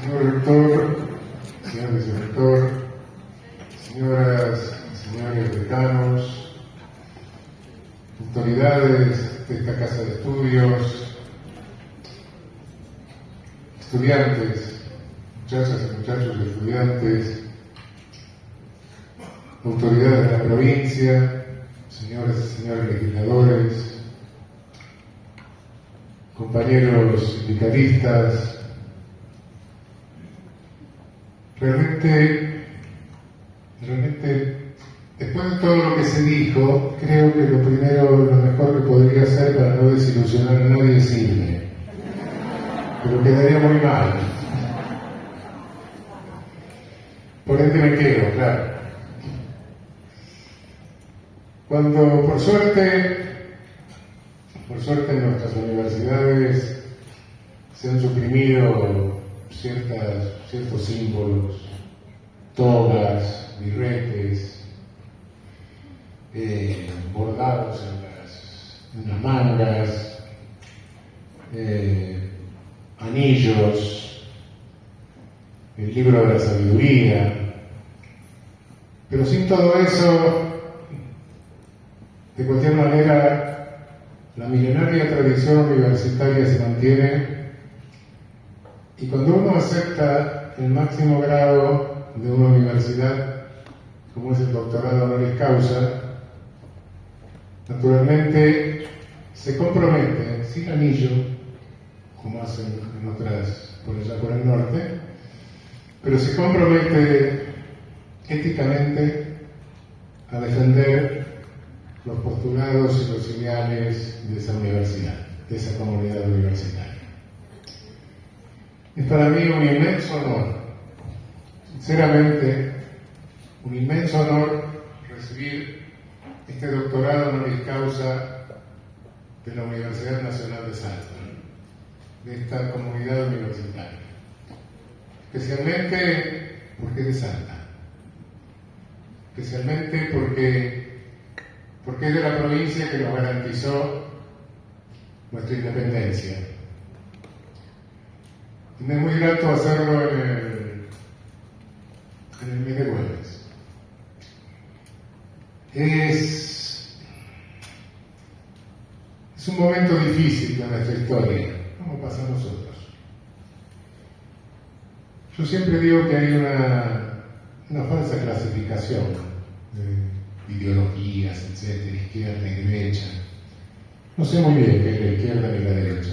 Señor rector, señor vicerrector, señoras y señores decanos, autoridades de esta casa de estudios, estudiantes, muchachas y muchachos estudiantes, autoridades de la provincia, señoras y señores legisladores, compañeros sindicalistas. Realmente, después de todo lo que se dijo, creo que lo mejor que podría hacer para no desilusionar a nadie es irme. Pero quedaría muy mal. Por ende me quedo, claro. Cuando, por suerte en nuestras universidades se han suprimido ciertos símbolos, togas, birretes, bordados en las mangas, anillos, el libro de la sabiduría, pero sin todo eso, de cualquier manera, la milenaria tradición universitaria se mantiene. Y cuando uno acepta el máximo grado de una universidad, como es el doctorado honoris causa, naturalmente se compromete, sin anillo, como hacen en otras, por allá por el norte, pero se compromete éticamente a defender los postulados y los ideales de esa universidad, de esa comunidad universitaria. Es para mí un inmenso honor, sinceramente, un inmenso honor recibir este doctorado honoris causa de la Universidad Nacional de Salta, de esta comunidad universitaria, especialmente porque es de Salta, especialmente porque es de la provincia que nos garantizó nuestra independencia. Y me es muy grato hacerlo en el mes de Güemes. Es un momento difícil de nuestra historia, como pasa a nosotros. Yo siempre digo que hay una falsa clasificación de ideologías, etcétera, izquierda y derecha. No sé muy bien qué es la izquierda ni la derecha.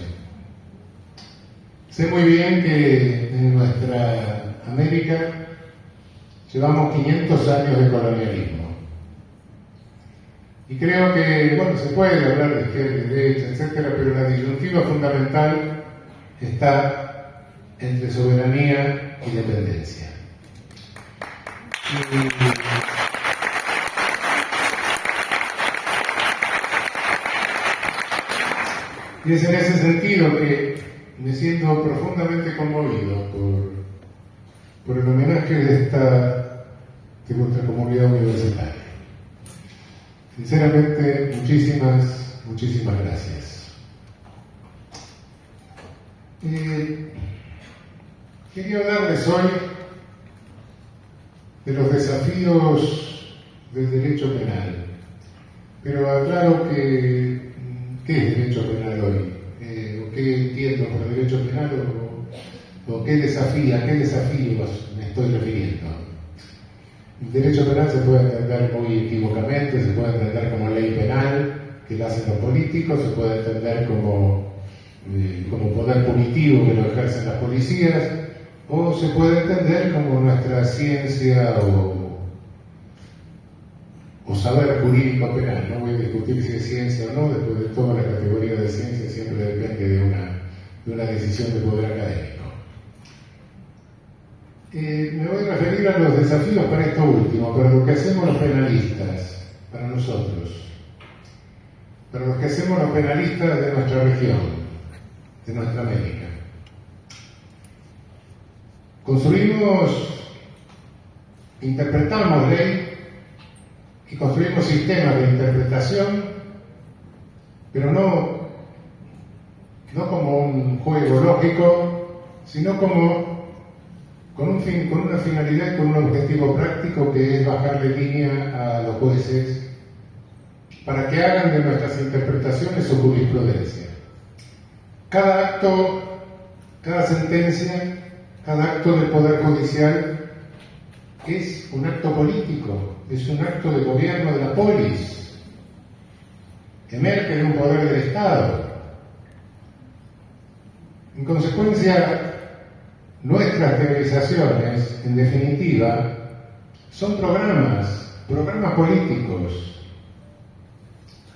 Sé muy bien que en nuestra América llevamos 500 años de colonialismo. Y creo que, se puede hablar de izquierda y derecha, etcétera, pero la disyuntiva fundamental está entre soberanía y dependencia. Y es en ese sentido que me siento profundamente conmovido por el homenaje de nuestra comunidad universitaria. Sinceramente, muchísimas gracias. Quería hablarles hoy de los desafíos del derecho penal, pero aclaro ¿qué es derecho penal hoy? ¿O qué entiendo por derecho penal? ¿O qué desafíos me estoy refiriendo? El derecho penal se puede entender muy equivocamente, se puede entender como ley penal, que la hacen los políticos, se puede entender como poder punitivo que lo ejercen las policías, o se puede entender como nuestra ciencia o saber jurídico penal. No voy a discutir si es ciencia o no, después de toda la categoría de ciencia siempre depende de una decisión de poder académico. Me voy a referir a los desafíos para esto último, para lo que hacemos los penalistas, para nosotros, para los que hacemos los penalistas de nuestra región, de nuestra América. Interpretamos ley y construimos sistemas de interpretación, pero no como un juego lógico, sino como con una finalidad y con un objetivo práctico que es bajarle línea a los jueces para que hagan de nuestras interpretaciones su jurisprudencia. Cada acto, cada sentencia, cada acto del Poder Judicial es un acto político, es un acto de gobierno de la polis, emerge de un poder del Estado. En consecuencia, nuestras teorizaciones, en definitiva, son programas políticos,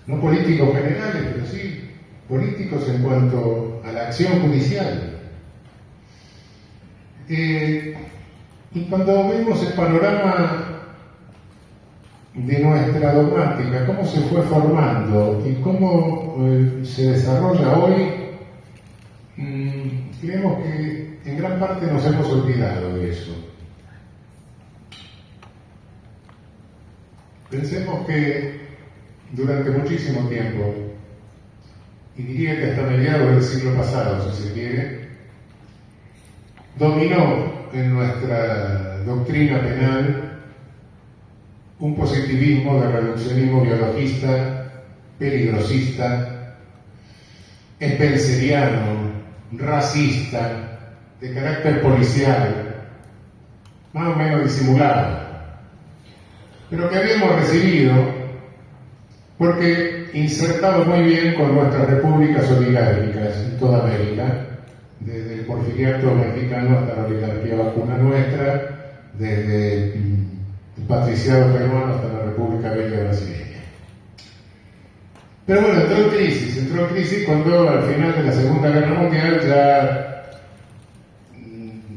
no políticos generales, pero sí políticos en cuanto a la acción judicial. Y cuando vemos el panorama de nuestra dogmática, cómo se fue formando y cómo se desarrolla hoy, creemos que en gran parte nos hemos olvidado de eso. Pensemos que durante muchísimo tiempo, y diría que hasta mediados del siglo pasado, si se quiere, dominó en nuestra doctrina penal un positivismo de reduccionismo biologista, peligrosista, spenceriano, racista, de carácter policial, más o menos disimulado, pero que habíamos recibido porque insertado muy bien con nuestras repúblicas oligárquicas en toda América, desde el porfiriato mexicano hasta la oligarquía vacuna nuestra, desde el patriciado peruano hasta la República Belga Brasileña. Pero bueno, entró en crisis cuando al final de la Segunda Guerra Mundial ya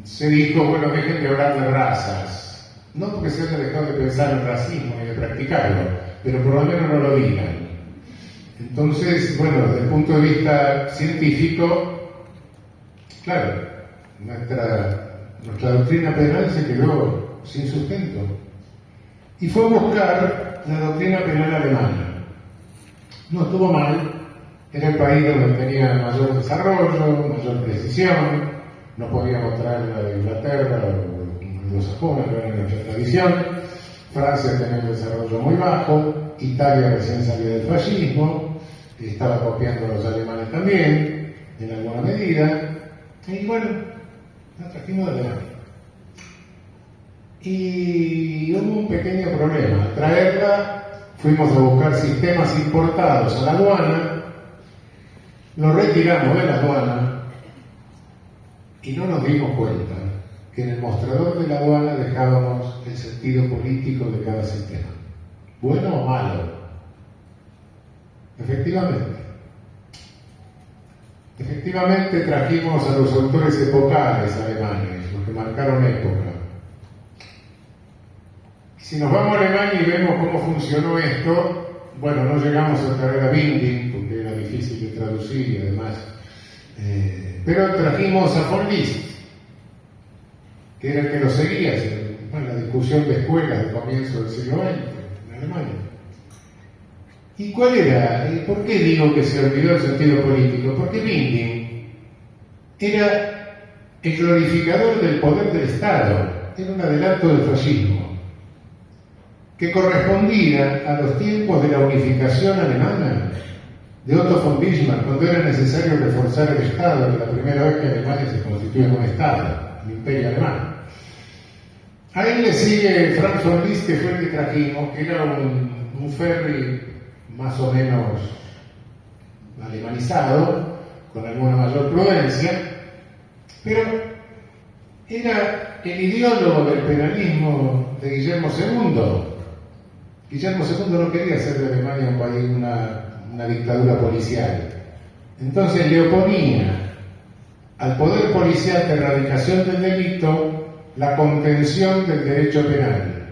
se dijo, bueno, dejen de hablar de razas, no porque se haya dejado de pensar en racismo y de practicarlo, pero por lo menos no lo digan. Entonces, bueno, desde el punto de vista científico, claro, nuestra doctrina penal se quedó sin sustento. Y fue a buscar la doctrina penal alemana. No estuvo mal, era el país donde tenía mayor desarrollo, mayor precisión, no podíamos traer la de Inglaterra o los sajones, no era nuestra tradición. Francia tenía un desarrollo muy bajo, Italia recién salía del fascismo, estaba copiando a los alemanes también, en alguna medida. Y bueno, la trajimos de Alemania. Y hubo un pequeño problema. Al traerla, fuimos a buscar sistemas importados a la aduana, los retiramos de la aduana y no nos dimos cuenta que en el mostrador de la aduana dejábamos el sentido político de cada sistema. ¿Bueno o malo? Efectivamente trajimos a los autores epocales alemanes, los que marcaron época. Si nos vamos a Alemania y vemos cómo funcionó esto, bueno, no llegamos a traer a Binding, porque era difícil de traducir y además, pero trajimos a von Liszt, que era el que lo seguía en la discusión de escuelas del comienzo del siglo XX en Alemania. ¿Y cuál era? ¿Por qué digo que se olvidó el sentido político? Porque Binding era el glorificador del poder del Estado, era un adelanto del fascismo, que correspondía a los tiempos de la unificación alemana de Otto von Bismarck, cuando era necesario reforzar el Estado, era la primera vez que Alemania se constituye en un Estado, el Imperio Alemán. A él le sigue Franz von Liszt, que fue el que trajimos, que era un ferry más o menos alemanizado, con alguna mayor prudencia, pero era el ideólogo del penalismo de Guillermo II. Guillermo II no quería hacer de Alemania un país, una dictadura policial. Entonces le oponía al poder policial de erradicación del delito la contención del derecho penal.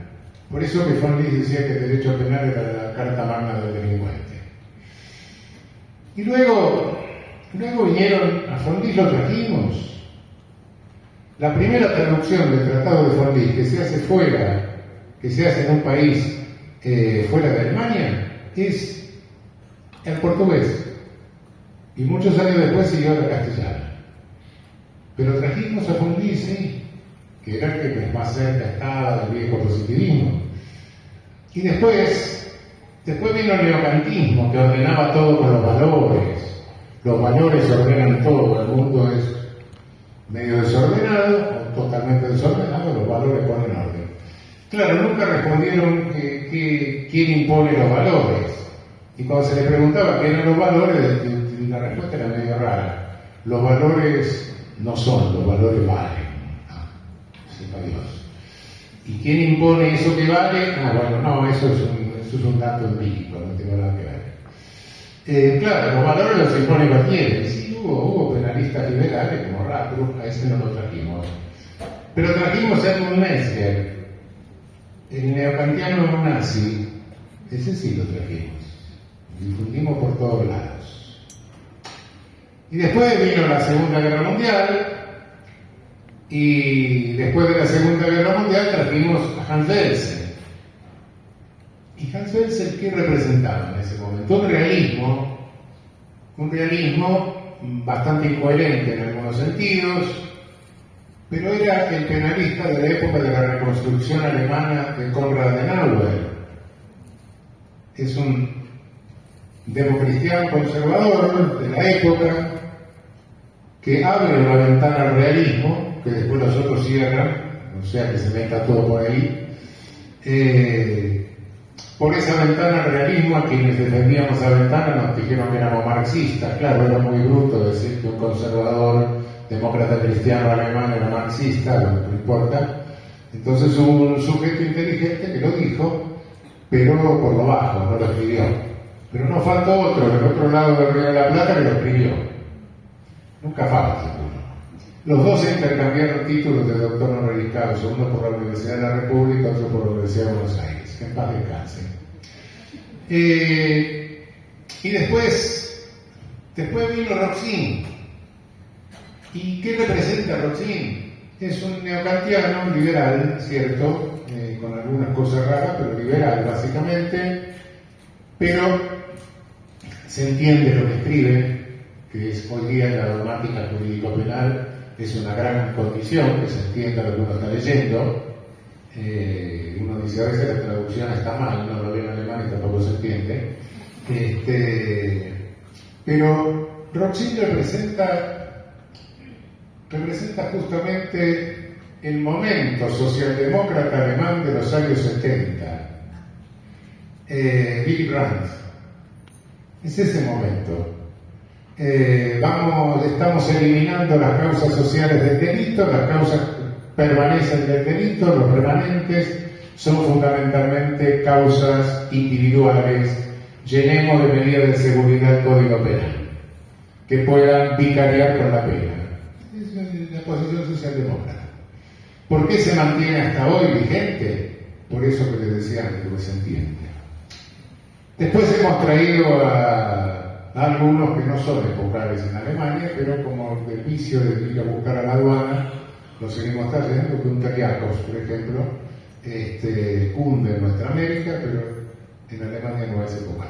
Por eso que von Liszt decía que el derecho penal era la carta magna del delincuente. Y luego vinieron a von Liszt, lo trajimos. La primera traducción del Tratado de von Liszt que se hace en un país fuera de Alemania, es el portugués. Y muchos años después siguió la castellana. Pero trajimos a von Liszt, sí. que era el que más cerca estaba del viejo positivismo. Y después vino el neocantismo, que ordenaba todo con los valores. Los valores ordenan todo, el mundo es medio desordenado, o totalmente desordenado, los valores ponen orden. Claro, nunca respondieron quién impone los valores. Y cuando se les preguntaba qué eran los valores, la respuesta era medio rara. Los valores no son, los valores valen. Sepa Dios. ¿Y quién impone eso que vale? Bueno, no, eso es un dato empírico, no tengo nada que ver. Claro, los valores los impone cualquiera. Y sí, hubo penalistas liberales como Radbruch, a ese no lo trajimos. Pero trajimos a Edmund Metzger, el neocantiano nazi, ese sí lo trajimos. Difundimos por todos lados. Y después vino la Segunda Guerra Mundial, y después de la Segunda Guerra Mundial trajimos a Hans Belsen. ¿Y Hans Belsen qué representaba en ese momento? Un realismo bastante incoherente en algunos sentidos, pero era el penalista de la época de la reconstrucción alemana de Konrad Adenauer. Es un democristiano conservador de la época que abre una ventana al realismo, que después los otros cierran, o sea que se meta todo por ahí. Por esa ventana al realismo, a quienes defendíamos esa ventana nos dijeron que éramos marxistas. Claro, era muy bruto decir que un conservador demócrata cristiano alemán era marxista, no importa. Entonces hubo un sujeto inteligente que lo dijo, pero por lo bajo, no lo escribió. Pero no faltó otro del otro lado del Río de la Plata que lo escribió. Nunca falta uno. Los dos se intercambiaron títulos de doctor honoris causa, uno por la Universidad de la República, otro por la Universidad de Buenos Aires. Que en paz descanse. Y después vino Roxin. ¿Y qué representa Roxin? Es un neocantiano liberal, ¿cierto? Con algunas cosas raras, pero liberal básicamente. Pero se entiende lo que escribe, que es hoy día en la dogmática jurídico-penal, es una gran condición que se entienda lo que uno está leyendo. Uno dice a veces la traducción está mal, no lo ve en alemán y tampoco se entiende. Pero Roxin representa justamente el momento socialdemócrata alemán de los años 70. Willy Brandt. Es ese momento. Estamos eliminando las causas sociales del delito, las causas permanecen del delito, los remanentes son fundamentalmente causas individuales. Llenemos de medidas de seguridad el Código Penal que puedan vicariar con la pena. Es la posición socialdemócrata. ¿Por qué se mantiene hasta hoy vigente? Por eso que les decía antes, que se entiende. Después hemos traído a algunos que no son epocales en Alemania, pero como el vicio de ir a buscar a la aduana, lo seguimos trayendo, que un Teriakos, por ejemplo, cunde en nuestra América, pero en Alemania no es epocal.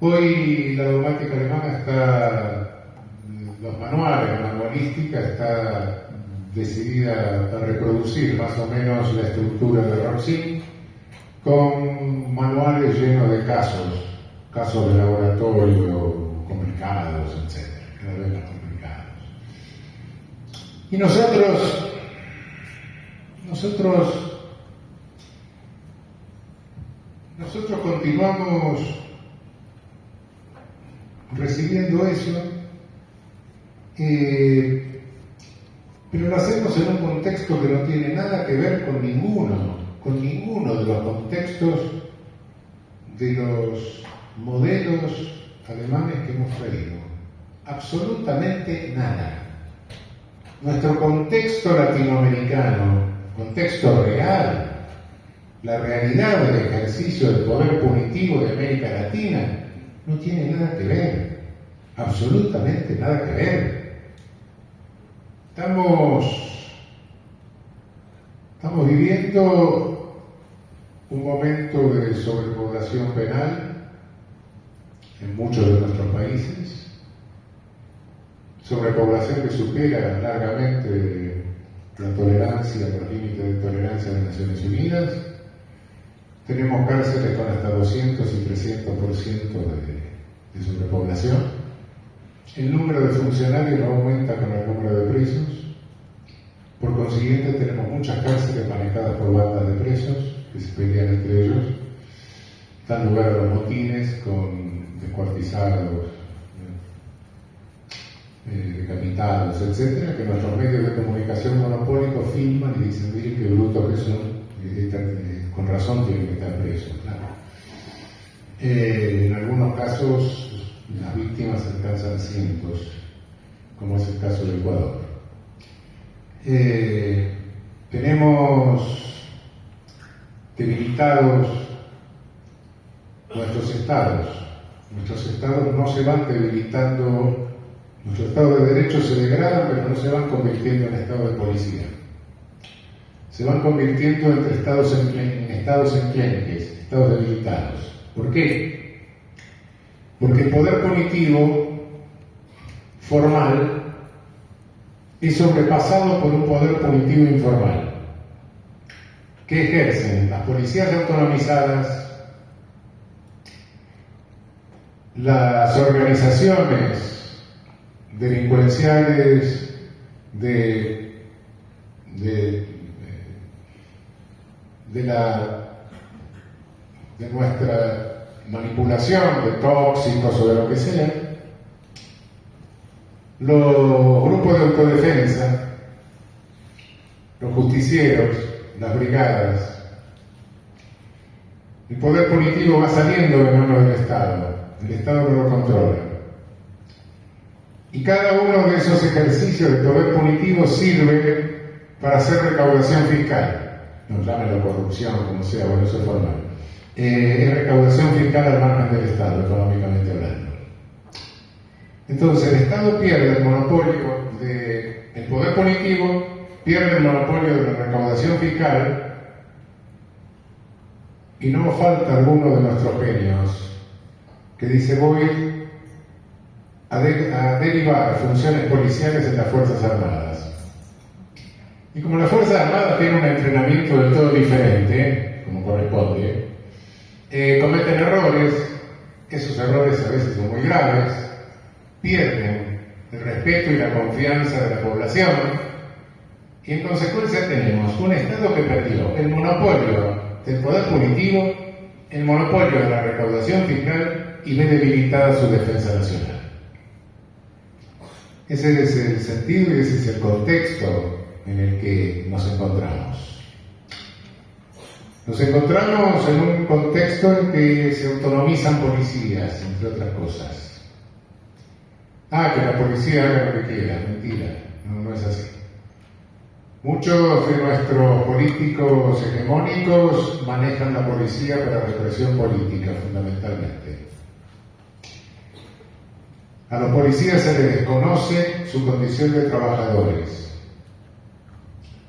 Hoy la dogmática alemana está, los manuales, la manualística está decidida a reproducir más o menos la estructura de Roxin, con manuales llenos de casos de laboratorio complicados, etc. Cada vez más complicados. Y nosotros continuamos recibiendo eso, pero lo hacemos en un contexto que no tiene nada que ver con ninguno de los contextos de los modelos alemanes que hemos traído. Absolutamente nada. Nuestro contexto latinoamericano, contexto real, la realidad del ejercicio del poder punitivo de América Latina, no tiene nada que ver, absolutamente nada que ver. Estamos viviendo un momento de sobrepoblación penal en muchos de nuestros países, sobrepoblación que supera largamente la tolerancia, los límites de tolerancia de Naciones Unidas. Tenemos cárceles con hasta 200 y 300% de sobrepoblación. El número de funcionarios no aumenta con el número de presos. Por consiguiente, tenemos muchas cárceles manejadas por bandas de presos que se pelean entre ellos. Dan lugar a los motines con descuartizados, decapitados, etcétera, que nuestros medios de comunicación monopólicos filman y dicen, miren qué brutos que son, con razón tienen que estar presos. Claro. En algunos casos las víctimas alcanzan cientos, como es el caso de Ecuador. Tenemos debilitados nuestros estados. Nuestros estados no se van debilitando, nuestros estados de derecho se degradan, pero no se van convirtiendo en estados de policía. Se van convirtiendo en estados enclenques, estados debilitados. ¿Por qué? Porque el poder punitivo formal es sobrepasado por un poder punitivo informal. ¿Qué ejercen? Las policías autonomizadas, las organizaciones delincuenciales de nuestra manipulación de tóxicos o de lo que sea, los grupos de autodefensa, los justicieros, las brigadas. El poder punitivo va saliendo de manos del Estado, el Estado no lo controla. Y cada uno de esos ejercicios de poder punitivo sirve para hacer recaudación fiscal. No llámenlo corrupción, como sea, bueno, eso es formal. Es recaudación fiscal al margen del Estado, económicamente hablando. Entonces, el Estado pierde el monopolio del poder punitivo, pierde el monopolio de la recaudación fiscal, y no falta alguno de nuestros genios que dice: voy a derivar funciones policiales en las Fuerzas Armadas. Y como las Fuerzas Armadas tienen un entrenamiento del todo diferente, como corresponde, cometen errores, esos errores a veces son muy graves, pierden el respeto y la confianza de la población, y en consecuencia tenemos un Estado que perdió el monopolio del poder punitivo, el monopolio de la recaudación fiscal y ve debilitada su defensa nacional. Ese es el sentido y ese es el contexto en el que nos encontramos. Nos encontramos en un contexto en que se autonomizan policías, entre otras cosas. Que la policía haga lo que quiera, mentira, no es así. Muchos de nuestros políticos hegemónicos manejan la policía para represión política, fundamentalmente. A los policías se les desconoce su condición de trabajadores.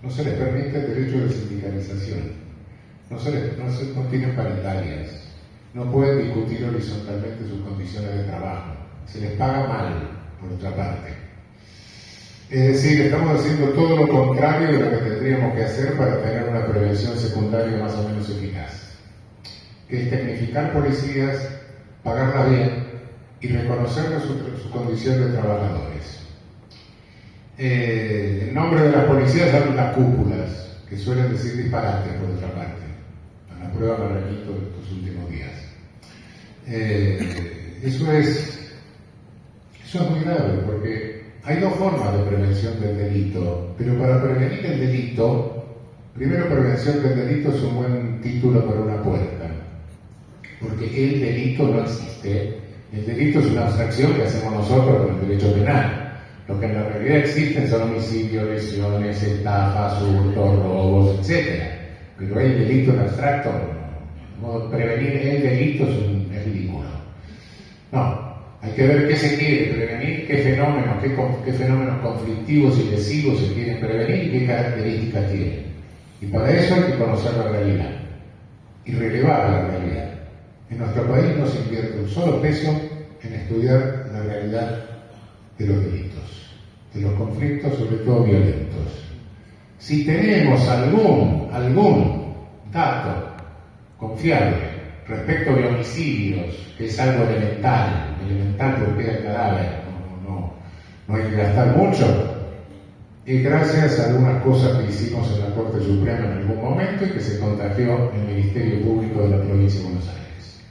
No se les permite el derecho de sindicalización. No tienen paritarias. No pueden discutir horizontalmente sus condiciones de trabajo. Se les paga mal, por otra parte. Es decir, estamos haciendo todo lo contrario de lo que tendríamos que hacer para tener una prevención secundaria más o menos eficaz, que es tecnificar policías, pagarlas bien y reconocerles su condición de trabajadores. En nombre de las policías hablan las cúpulas, que suelen decir disparates por otra parte. A la prueba me remito de estos últimos días. Eso es muy grave, porque hay dos formas de prevención del delito, pero para prevenir el delito, primero, prevención del delito es un buen título para una puerta, porque el delito no existe. El delito es una abstracción que hacemos nosotros con el derecho penal. Lo que en la realidad existen son homicidios, lesiones, estafas, hurtos, robos, etc. Pero el delito en abstracto, prevenir el delito es ridículo. No, hay que ver qué se quiere prevenir, qué fenómenos conflictivos y lesivos se quieren prevenir y qué características tienen. Y para eso hay que conocer la realidad y relevar la realidad. En nuestro país no se invierte un solo peso en estudiar la realidad de los delitos, de los conflictos, sobre todo violentos. si tenemos algún dato confiable respecto de homicidios, que es algo elemental porque el cadáver, no hay que gastar mucho, y gracias a algunas cosas que hicimos en la Corte Suprema en algún momento y que se contagió en el Ministerio Público de la Provincia de Buenos Aires.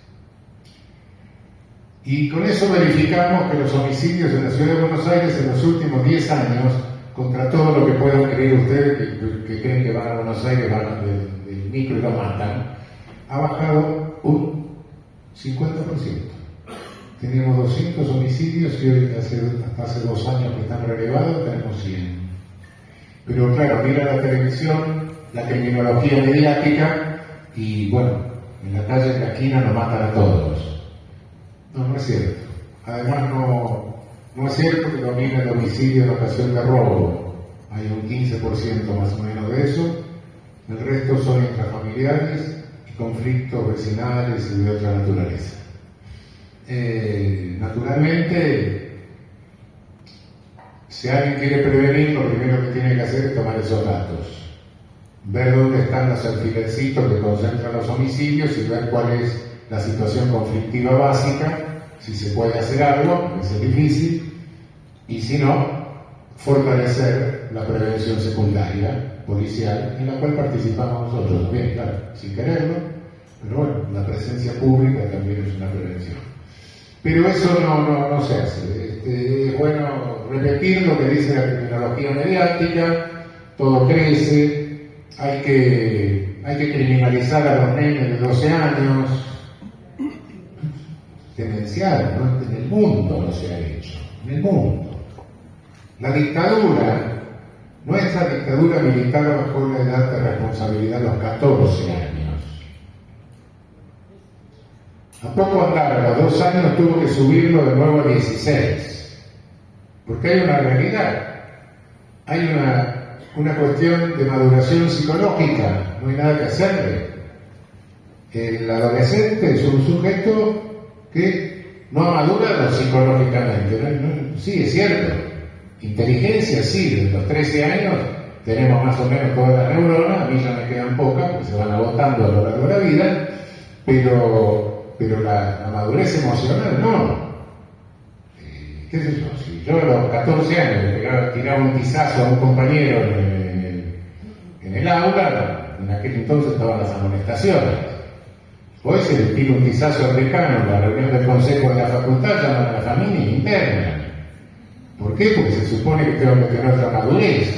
Y con eso verificamos que los homicidios en la Ciudad de Buenos Aires en los últimos 10 años, contra todo lo que puedan creer ustedes que creen que van a Buenos Aires, van del micro y lo matan, ha bajado un 50%. Teníamos 200 homicidios y hoy hace 2 años que están relevados tenemos 100. Pero claro, mira la televisión, la criminología mediática y bueno, en la calle, en la esquina nos matan a todos. No es cierto. Además no es cierto que domina el homicidio en ocasión de robo. Hay un 15% más o menos de eso. El resto son intrafamiliares y conflictos vecinales y de otra naturaleza. Naturalmente, si alguien quiere prevenir, lo primero que tiene que hacer es tomar esos datos, ver dónde están los alfilercitos que concentran los homicidios y ver cuál es la situación conflictiva básica, si se puede hacer algo, que es difícil, y si no, fortalecer la prevención secundaria, policial, en la cual participamos nosotros también, claro, sin quererlo, pero bueno, la presencia pública también es una prevención. Pero eso no se hace. Es bueno repetir lo que dice la criminología mediática, todo crece, hay que criminalizar a los nenes de 12 años, demencial, ¿no? En el mundo no se ha hecho, en el mundo. La dictadura, nuestra dictadura militar bajó la edad de responsabilidad a los 14 años. A poco andar, a los 2 años tuvo que subirlo de nuevo a 16. Porque hay una realidad, hay una cuestión de maduración psicológica, no hay nada que hacerle. El adolescente es un sujeto que no ha madurado psicológicamente, sí, es cierto. Inteligencia, sí, desde los 13 años tenemos más o menos todas las neuronas, a mí ya me quedan pocas, porque se van agotando a lo largo de la vida, pero la madurez emocional no. ¿Qué sé yo? Si yo a los 14 años le tiraba un tizazo a un compañero en el aula, en aquel entonces estaban las amonestaciones. Hoy se le tira un tizazo al decano en la reunión del consejo de la facultad, llaman a la familia y internan. ¿Por qué? Porque se supone que tengo que tener otra madurez.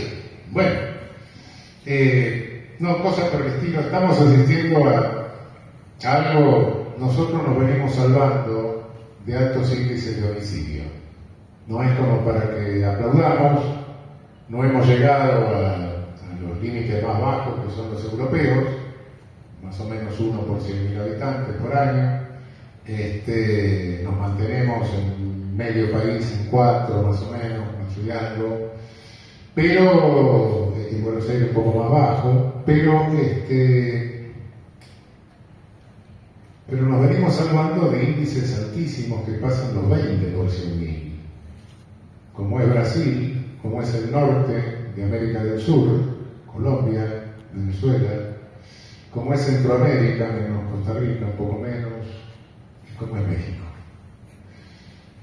Bueno, cosas por el estilo. Estamos asistiendo a algo. Nosotros nos venimos salvando de altos índices de homicidio. No es como para que aplaudamos, no hemos llegado a los límites más bajos que son los europeos, más o menos 1 por 100.000 habitantes por año. Nos mantenemos en medio país en 4 más o menos, estudiando, pero en Buenos Aires un poco más bajo, pero nos venimos salvando de índices altísimos que pasan los 20 por 100.000, como es Brasil, como es el norte de América del Sur, Colombia, Venezuela, como es Centroamérica, menos Costa Rica, un poco menos, y como es México.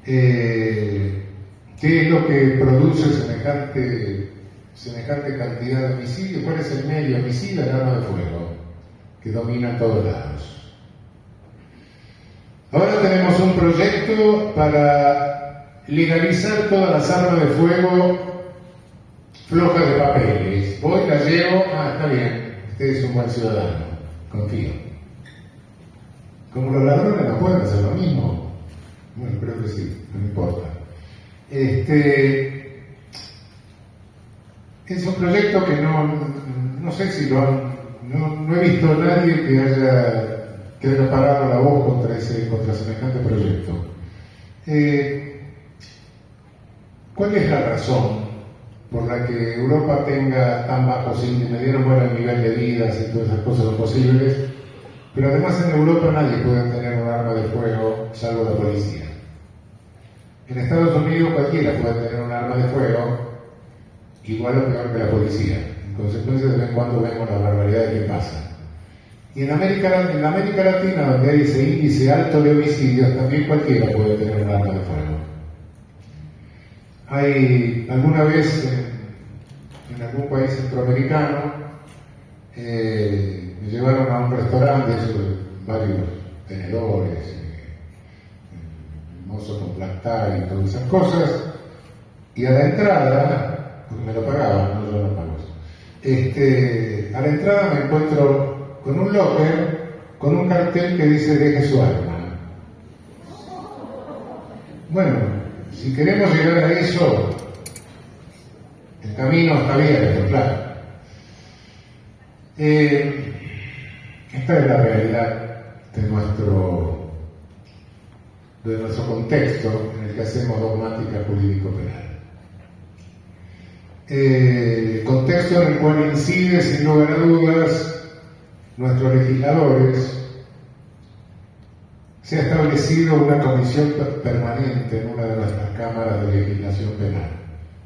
¿Qué es lo que produce semejante cantidad de homicidios? ¿Cuál es el medio homicida? El arma de fuego, que domina en todos lados. Ahora tenemos un proyecto para legalizar todas las armas de fuego flojas de papeles. Voy, las llevo, está bien, usted es un buen ciudadano, confío. Como los ladrones no pueden hacer lo mismo. Bueno, creo que sí, no importa. Es un proyecto que no sé si no he visto a nadie que haya parado la voz contra semejante proyecto. ¿Cuál es la razón por la que Europa tenga tan bajos índices? Me dieron bueno el nivel de vidas y todas esas cosas son posibles, pero además en Europa nadie puede tener un arma de fuego salvo la policía. En Estados Unidos cualquiera puede tener un arma de fuego igual o peor que la policía. En consecuencia, de vez en cuando vemos la barbaridad que pasa. Y en América Latina, donde hay ese índice alto de homicidios, también cualquiera puede tener un arma de fuego. Hay alguna vez en algún país centroamericano, me llevaron a un restaurante, varios tenedores, mozo con black tie y todas esas cosas, y a la entrada, porque me lo pagaban, no, yo no pago eso, a la entrada me encuentro con un locker, con un cartel que dice deje su arma. Bueno, si queremos llegar a eso, el camino está abierto, claro. Esta es la realidad de nuestro contexto en el que hacemos dogmática jurídico-penal. Contexto en el cual incide, sin lugar a dudas, nuestros legisladores. Se ha establecido una comisión permanente en una de nuestras cámaras de legislación penal.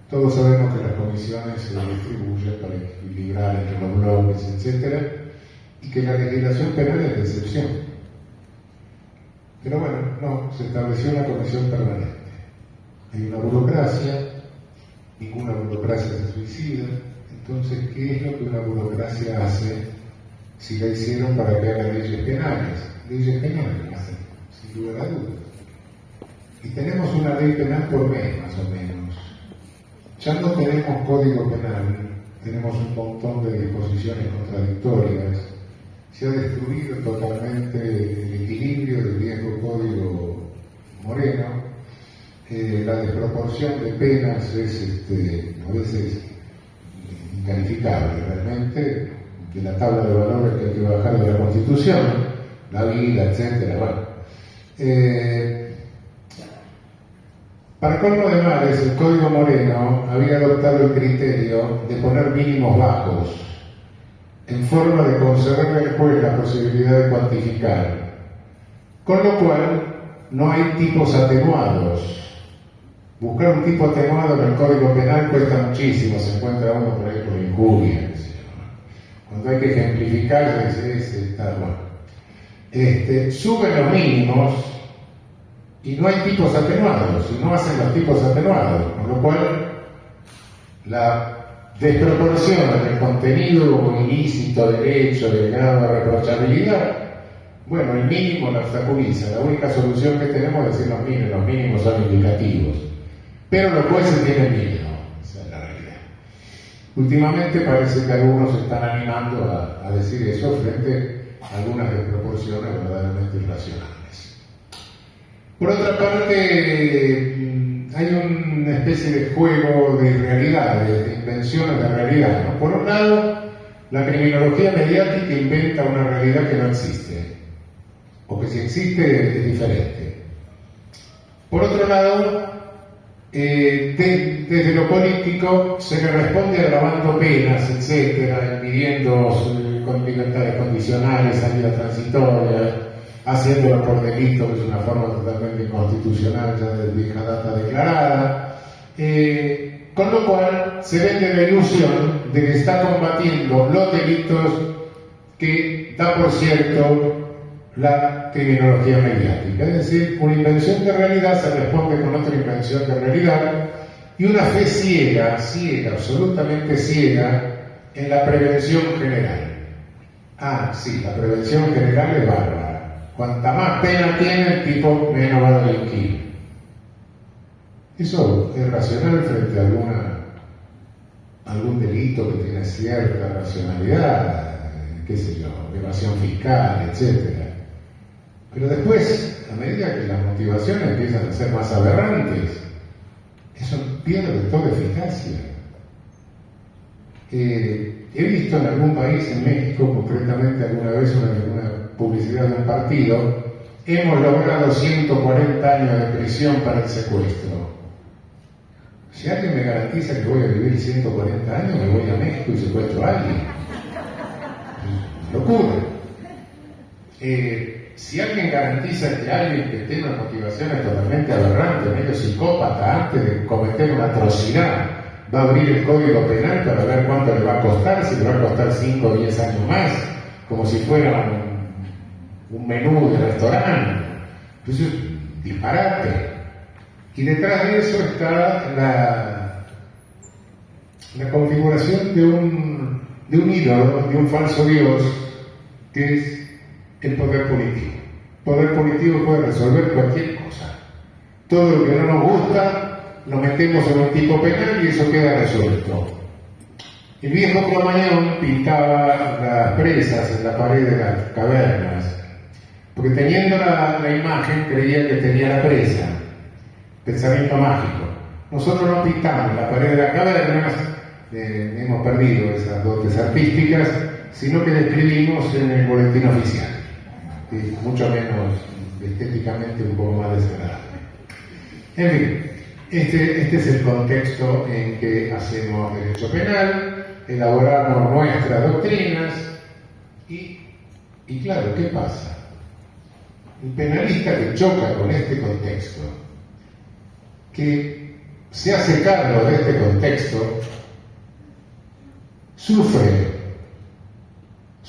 Todos sabemos que las comisiones se distribuyen para equilibrar entre los bloques, etc., y que la legislación penal es de excepción. Pero bueno, no, se estableció una comisión permanente. Hay una burocracia, ninguna burocracia se suicida. Entonces, ¿qué es lo que una burocracia hace si la hicieron para que hagan leyes penales? Leyes penales hacen, sin lugar a dudas. Y tenemos una ley penal por mes, más o menos. Ya no tenemos código penal, tenemos un montón de disposiciones contradictorias. Se ha destruido totalmente el equilibrio del viejo código Moreno. La desproporción de penas es a veces incalificable realmente, de la tabla de valores que hay que bajar de la Constitución, la vida, etcétera. Bueno. Para colmo de males, el Código Moreno había adoptado el criterio de poner mínimos bajos, en forma de conceder al juez la posibilidad de cuantificar, con lo cual no hay tipos atenuados. Buscar un tipo atenuado en el Código Penal cuesta muchísimo, se encuentra uno por ahí por injuria. Cuando hay que ejemplificar, está bueno. Suben los mínimos y no hay tipos atenuados, y no hacen los tipos atenuados, con lo cual la desproporción entre el contenido ilícito del hecho, del grado de reprochabilidad, bueno, el mínimo la obstaculiza. La única solución que tenemos es decir, los mínimos son indicativos. Pero los jueces tienen miedo, esa es la realidad. Últimamente parece que algunos se están animando a decir eso frente a algunas desproporciones verdaderamente irracionales. Por otra parte, hay una especie de juego de realidades, de invenciones de realidad, ¿no? Por un lado, la criminología mediática inventa una realidad que no existe, o que si existe es diferente. Por otro lado, desde lo político se le responde agravando penas, etcétera, impidiendo con libertades condicionales, salida transitoria, haciéndolo por delito, que es una forma totalmente inconstitucional ya de vieja data declarada, con lo cual se vende la ilusión de que está combatiendo los delitos que da por cierto la criminología mediática. Es decir, una invención de realidad se responde con otra invención de realidad y una fe ciega, absolutamente ciega, en la prevención general. Ah, sí, la prevención general es bárbara. Cuanta más pena tiene el tipo, menos va a delinquir. Eso es racional frente a algún delito que tiene cierta racionalidad, qué sé yo, evasión fiscal, etcétera. Pero después, a medida que las motivaciones empiezan a ser más aberrantes, eso pierde toda eficacia. He visto en algún país, en México concretamente, alguna vez una publicidad de un partido: hemos logrado 140 años de prisión para el secuestro. Si alguien me garantiza que voy a vivir 140 años, me voy a México y secuestro a alguien. Locura. Si alguien garantiza que alguien que tenga motivaciones totalmente aberrantes, medio psicópata, antes de cometer una atrocidad, va a abrir el Código Penal para ver cuánto le va a costar, si le va a costar 5 o 10 años más, como si fuera un menú de restaurante. Entonces, disparate. Y detrás de eso está la configuración de un ídolo, de un falso dios, que es el poder político. El poder político puede resolver cualquier cosa. Todo lo que no nos gusta lo metemos en un tipo penal y eso queda resuelto. El viejo Cromañón pintaba las presas en la pared de las cavernas, porque teniendo la imagen creía que tenía la presa. Pensamiento mágico. Nosotros no pintamos la pared de las cavernas, hemos perdido esas dotes artísticas, sino que describimos en el boletín oficial, que es mucho menos estéticamente un poco más desagradable. En fin, este es el contexto en que hacemos derecho penal, elaboramos nuestras doctrinas y claro, ¿qué pasa? El penalista que choca con este contexto, que se hace cargo de este contexto, sufre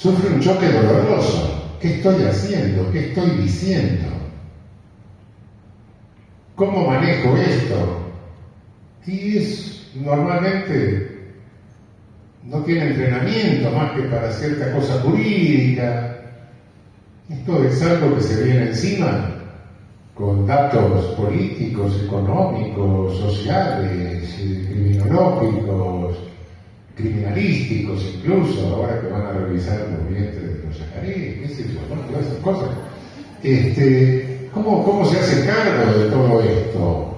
un choque doloroso. ¿Qué estoy haciendo? ¿Qué estoy diciendo? ¿Cómo manejo esto? Y normalmente no tiene entrenamiento más que para cierta cosa jurídica. Esto es algo que se viene encima con datos políticos, económicos, sociales, criminológicos, criminalísticos incluso, ahora que van a revisar los vientres de los yacarés, qué sé yo, ¿no? Todas esas cosas. ¿Cómo se hace cargo de todo esto?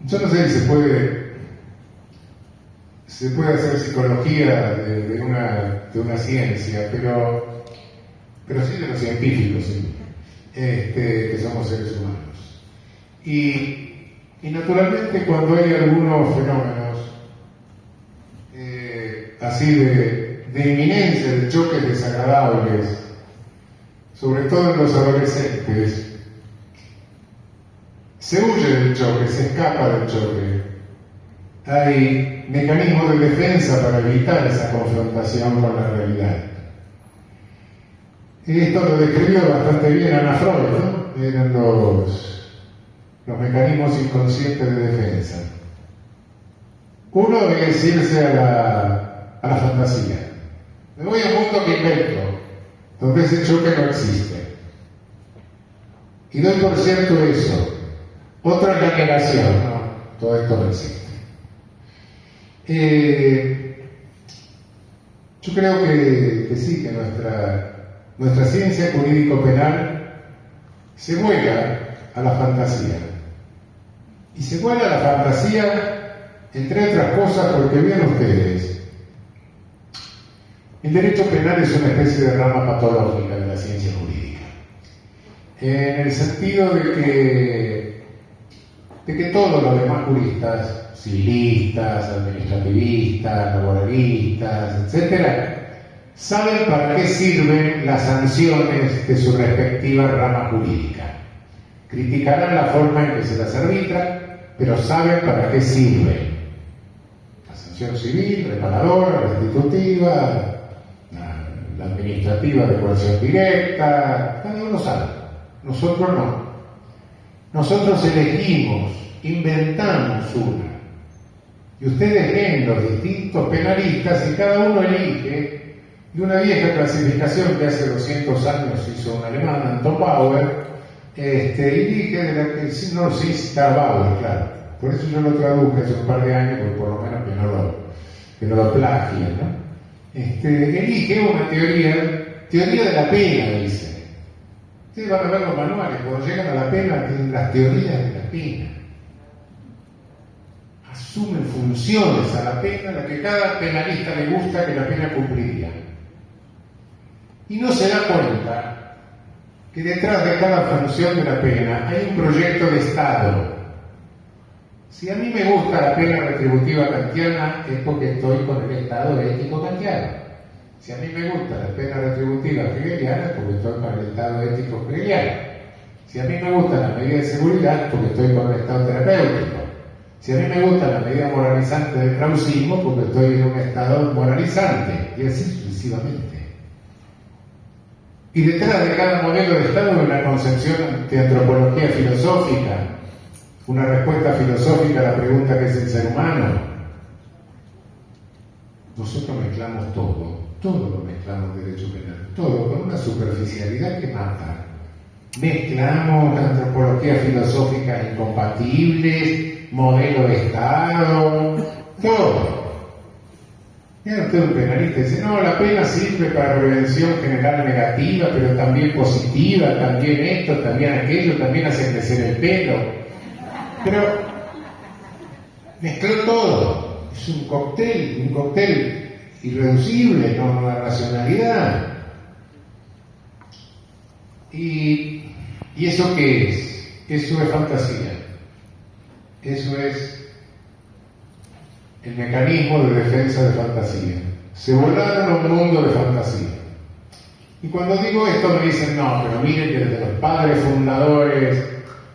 Yo no sé si se puede hacer psicología de una ciencia, pero sí de los científicos, ¿sí? Que somos seres humanos. Y naturalmente cuando hay algunos fenómenos así de inminencia, de choques desagradables, sobre todo en los adolescentes, se huye del choque, se escapa del choque. Hay mecanismos de defensa para evitar esa confrontación con la realidad. Y esto lo describió bastante bien Ana Freud, ¿no? Eran los mecanismos inconscientes de defensa. Uno es irse a la fantasía. Me voy a un mundo que invento, donde ese choque no existe. Y doy por cierto eso. Otra es la negación, no, todo esto no existe. Yo creo que sí, que nuestra ciencia jurídico-penal se vuela a la fantasía. Y se vuela a la fantasía, entre otras cosas, porque vean ustedes, el derecho penal es una especie de rama patológica de la ciencia jurídica, en el sentido de que todos los demás juristas, civilistas, administrativistas, laboralistas, etc., saben para qué sirven las sanciones de su respectiva rama jurídica. Criticarán la forma en que se las arbitra, pero saben para qué sirven. La sanción civil, reparadora, restitutiva, la administrativa de coerción directa, cada uno sabe. Nosotros no. Nosotros elegimos, inventamos una. Y ustedes ven los distintos penalistas y cada uno elige de una vieja clasificación que hace 200 años hizo un alemán, Anton Bauer, elige de la que no sí está Bauer, claro. Por eso yo lo traduje hace un par de años, porque por lo menos que no lo plagien, ¿no? Elige una teoría de la pena, dice. Ustedes van a ver los manuales, cuando llegan a la pena tienen las teorías de la pena. Asumen funciones a la pena, la que cada penalista le gusta que la pena cumpliría. Y no se da cuenta que detrás de cada función de la pena hay un proyecto de Estado. Si a mí me gusta la pena retributiva kantiana es porque estoy con el Estado ético kantiano. Si a mí me gusta la pena retributiva hegeliana es porque estoy con el Estado ético hegeliano. Si a mí me gustan las medidas de seguridad, porque estoy con un estado terapéutico. Si a mí me gustan las medidas moralizantes del krausismo, porque estoy en un estado moralizante. Y así sucesivamente. Y detrás de cada modelo de Estado hay una concepción de antropología filosófica, una respuesta filosófica a la pregunta ¿qué es el ser humano? Nosotros mezclamos todo lo mezclamos derecho penal, todo con una superficialidad que mata. Mezclamos antropología filosófica incompatibles, modelo de Estado, todo. Mira usted un penalista y dice, no, la pena sirve para prevención general negativa, pero también positiva, también esto, también aquello, también hace crecer el pelo. Pero mezcló todo. Es un cóctel irreducible, no la racionalidad. ¿Y eso qué es? Eso es fantasía. Eso es el mecanismo de defensa de fantasía. Se volaron a un mundo de fantasía. Y cuando digo esto me dicen, no, pero miren que desde los padres fundadores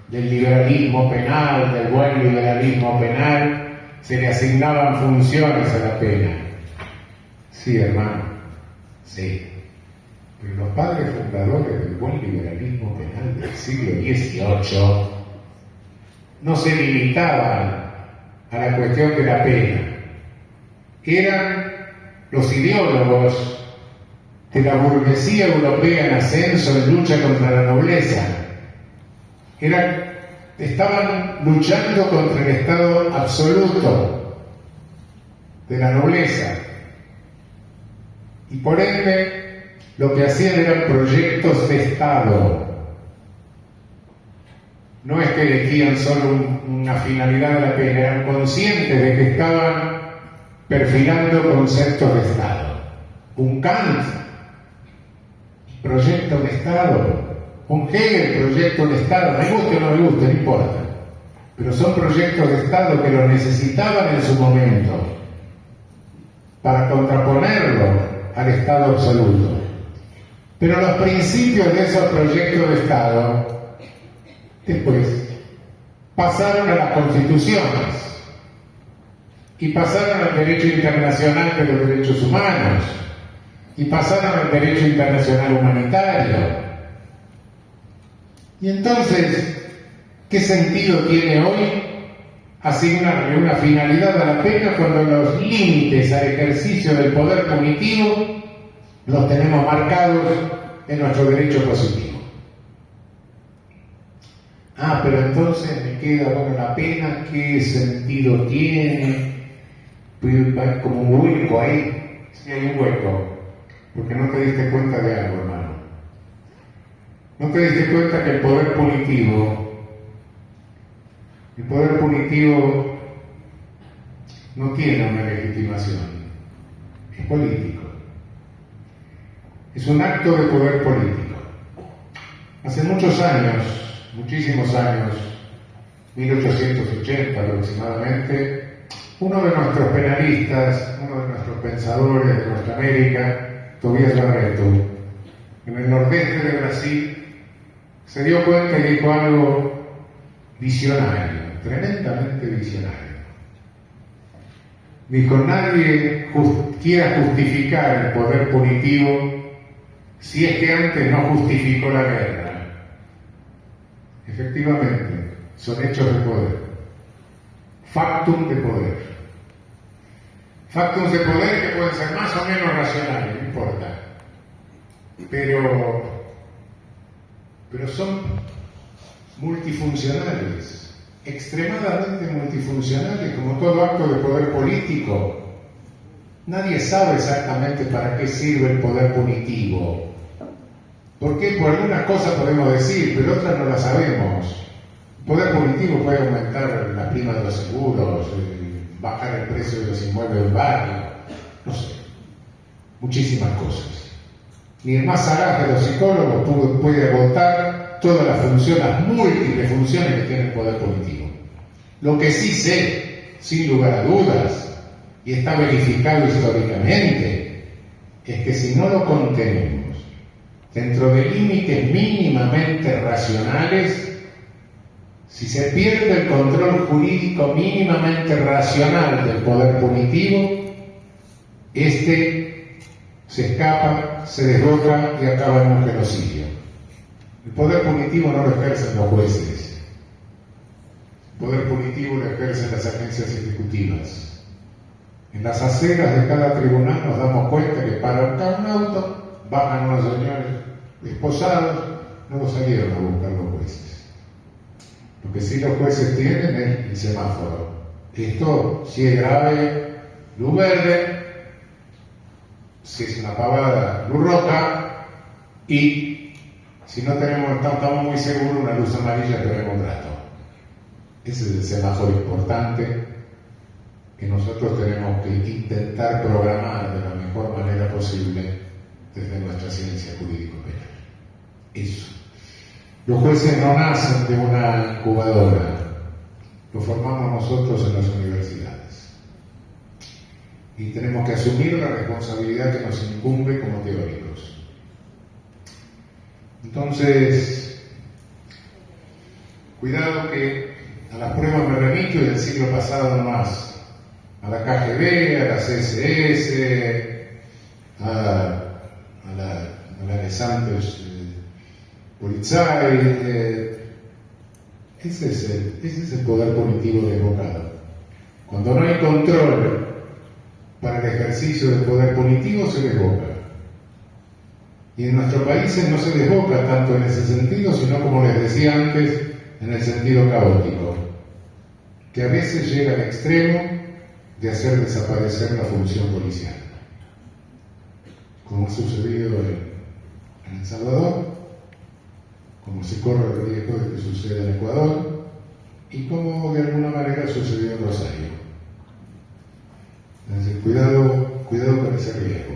del liberalismo penal, del buen liberalismo penal, se le asignaban funciones a la pena. Sí, hermano, sí. Pero los padres fundadores del buen liberalismo penal del siglo XVIII no se limitaban a la cuestión de la pena. Eran los ideólogos de la burguesía europea en ascenso en lucha contra la nobleza. Estaban luchando contra el estado absoluto de la nobleza. Y por ende, lo que hacían eran proyectos de Estado. No es que elegían solo una finalidad de la pena, eran conscientes de que estaban perfilando conceptos de Estado. Un Kant, proyecto de Estado. Un Hegel, proyecto de Estado. Me guste o no me guste, no importa. Pero son proyectos de Estado que lo necesitaban en su momento para contraponerlo al Estado absoluto. Pero los principios de esos proyectos de Estado después pasaron a las constituciones y pasaron al derecho internacional de los derechos humanos y pasaron al derecho internacional humanitario. Y entonces, ¿qué sentido tiene hoy asignarle una finalidad a la pena cuando los límites al ejercicio del poder punitivo los tenemos marcados en nuestro derecho positivo? Ah, pero entonces me queda, bueno, la pena, ¿qué sentido tiene? Hay como un hueco ahí. Sí, hay un hueco, porque no te diste cuenta de algo, hermano. No te diste cuenta que el poder punitivo no tiene una legitimación, es político. Es un acto de poder político. Hace muchos años, muchísimos años, 1880 aproximadamente, uno de nuestros penalistas, uno de nuestros pensadores de nuestra América, Tobias Barreto, en el nordeste de Brasil, se dio cuenta y dijo algo visionario, tremendamente visionario. Dijo, nadie quiera justificar el poder punitivo si es que antes no justificó la guerra. Efectivamente, son hechos de poder. Factum de poder. Factums de poder que pueden ser más o menos racionales, no importa. Pero son multifuncionales, extremadamente multifuncionales, como todo acto de poder político. Nadie sabe exactamente para qué sirve el poder punitivo. Porque por algunas cosas podemos decir, pero otras no las sabemos. El poder punitivo puede aumentar la prima de los seguros, bajar el precio de los inmuebles del barrio, no sé, muchísimas cosas. Ni el más sagaz de los psicólogos puede agotar todas las múltiples funciones que tiene el poder punitivo. Lo que sí sé, sin lugar a dudas, y está verificado históricamente, es que si no lo contenemos, dentro de límites mínimamente racionales, si se pierde el control jurídico mínimamente racional del poder punitivo, este se escapa, se desboca y acaba en un genocidio. El poder punitivo no lo ejercen los jueces, el poder punitivo lo ejercen las agencias ejecutivas. En las aceras de cada tribunal nos damos cuenta que para un auto bajan unos señores esposados, no lo salieron a buscar los jueces. Lo que sí los jueces tienen es el semáforo. Esto, si es grave, luz verde, si es una pavada, luz roja, y si no estamos muy seguros, una luz amarilla, tenemos trato. Ese es el semáforo importante que nosotros tenemos que intentar programar de la mejor manera posible desde nuestra ciencia jurídico-penal. Eso. Los jueces no nacen de una incubadora, lo formamos nosotros en las universidades. Y tenemos que asumir la responsabilidad que nos incumbe como teóricos. Entonces, cuidado que a las pruebas me remito y del siglo pasado no más. A la KGB, a la CSS, a la Gesamtes Polizei. Ese es el poder punitivo desbocado. Cuando no hay control para el ejercicio del poder punitivo, se desboca. Y en nuestros países no se desboca tanto en ese sentido, sino, como les decía antes, en el sentido caótico, que a veces llega al extremo de hacer desaparecer la función policial, como ha sucedido en El Salvador, como se corre el riesgo de que suceda en Ecuador, y como de alguna manera sucedió en Rosario. Entonces, cuidado con ese riesgo.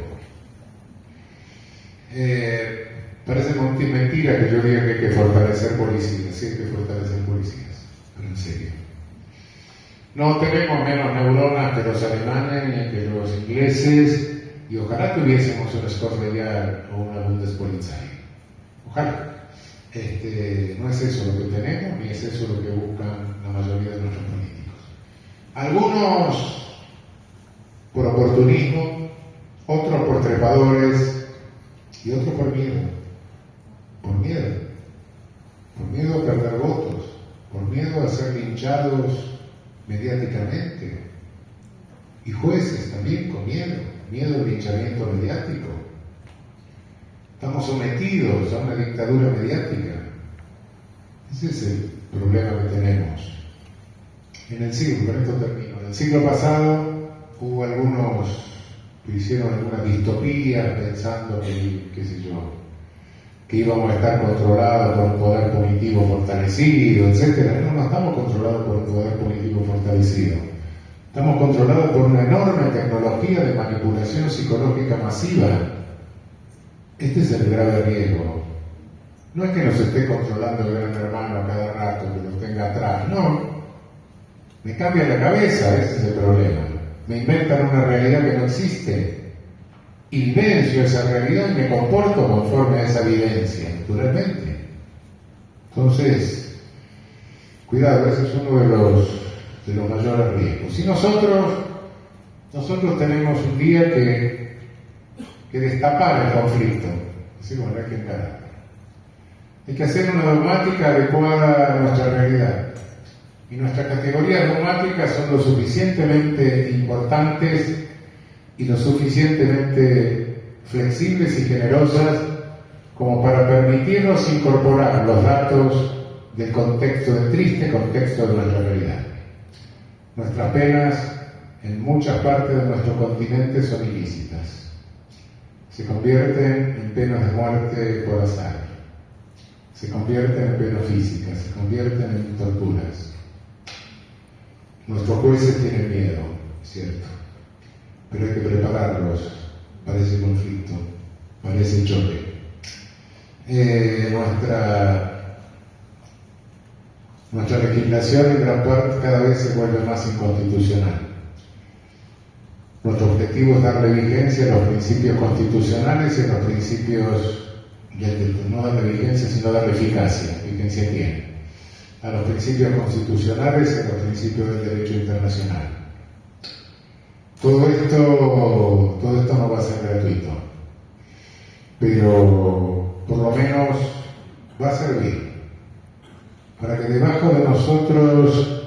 Parece mentira que yo diga que hay que fortalecer policías, sí hay que fortalecer policías, pero en serio. No tenemos menos neuronas que los alemanes ni que los ingleses, y ojalá tuviésemos una Skotland o una Bundespolizei. Ojalá. No es eso lo que tenemos, ni es eso lo que buscan la mayoría de nuestros políticos. Algunos por oportunismo, otros por trepadores y otros por miedo. Por miedo a perder votos, por miedo a ser linchados mediáticamente. Y jueces también con miedo al linchamiento mediático. Estamos sometidos a una dictadura mediática. Ese es el problema que tenemos. En el siglo, con esto termino, en el siglo pasado hubo algunos que hicieron algunas distopías pensando que, qué sé yo, que íbamos a estar controlados por un poder punitivo fortalecido, etc. No estamos controlados por un poder punitivo fortalecido. Estamos controlados por una enorme tecnología de manipulación psicológica masiva. Este es el grave riesgo. No es que nos esté controlando el gran hermano a cada rato, que nos tenga atrás, no. Me cambia la cabeza, ese es el problema. Me inventan una realidad que no existe. Vivencio esa realidad y me comporto conforme a esa vivencia, naturalmente. Entonces, cuidado, ese es uno de los mayores riesgos. Y nosotros tenemos un día que destapar el conflicto. Así como hay que encararlo. Hay que hacer una dogmática adecuada a nuestra realidad. Y nuestras categorías dogmáticas son lo suficientemente importantes y lo suficientemente flexibles y generosas como para permitirnos incorporar los datos del contexto, del triste contexto de nuestra realidad. Nuestras penas en muchas partes de nuestro continente son ilícitas. Se convierten en penas de muerte por azar. Se convierten en penas físicas, se convierten en torturas. Nuestros jueces tienen miedo, cierto, pero hay que prepararlos para ese conflicto, para ese choque. Nuestra legislación en gran parte cada vez se vuelve más inconstitucional. Nuestro objetivo es darle vigencia a los principios constitucionales y a los principios no darle vigencia, sino darle eficacia. Vigencia tiene a los principios constitucionales y a los principios del derecho internacional. Todo esto no va a ser gratuito, pero por lo menos va a servir para que debajo de nosotros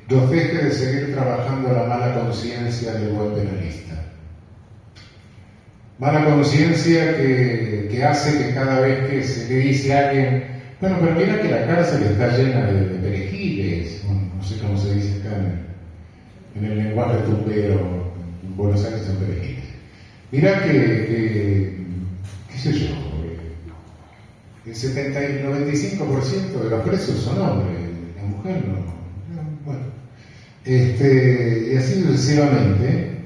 nos deje de seguir trabajando la mala conciencia del buen penalista. Mala conciencia que hace que cada vez que se le dice a alguien, bueno, pero mira que la cárcel está llena de perejiles, no sé cómo se dice acá en el lenguaje tumbero, en Buenos Aires son perejiles. Mira qué sé yo, el 70 y el 95% de los presos son hombres, la mujer no. Bueno, y así sucesivamente,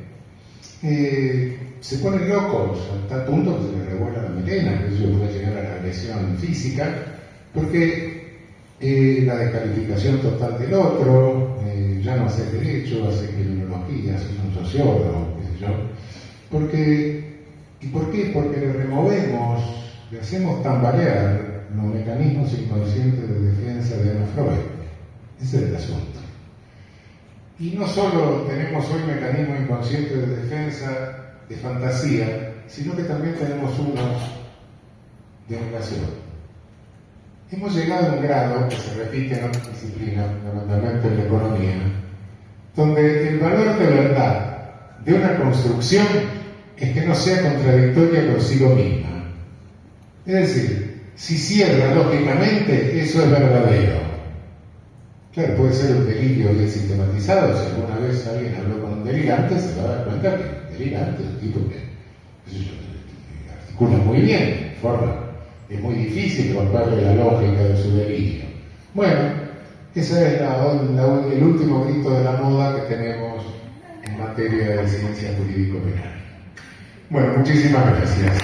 se ponen locos hasta el punto que se les revuela la melena, que eso puede llegar a la agresión física, porque la descalificación total del otro, ya no haces derecho, haces criminología, haces un sociólogo, qué sé yo. ¿Y por qué? Porque le hacemos tambalear los mecanismos inconscientes de defensa de Ana Freud. Ese es el asunto. Y no solo tenemos hoy mecanismos inconscientes de defensa de fantasía, sino que también tenemos unos de negación. Hemos llegado a un grado que se repite en otras disciplinas, fundamentalmente en la economía, donde el valor de verdad de una construcción es que no sea contradictoria consigo misma. Es decir, si cierra lógicamente, eso es verdadero. Claro, puede ser un delirio bien sistematizado. Si alguna vez alguien habló con un delirante, se va a dar cuenta que el delirante es un tipo que articula muy bien, es muy difícil romperle la lógica de su delirio. Bueno, ese es el último grito de la moda que tenemos en materia de ciencia jurídico-penal. Bueno, muchísimas gracias.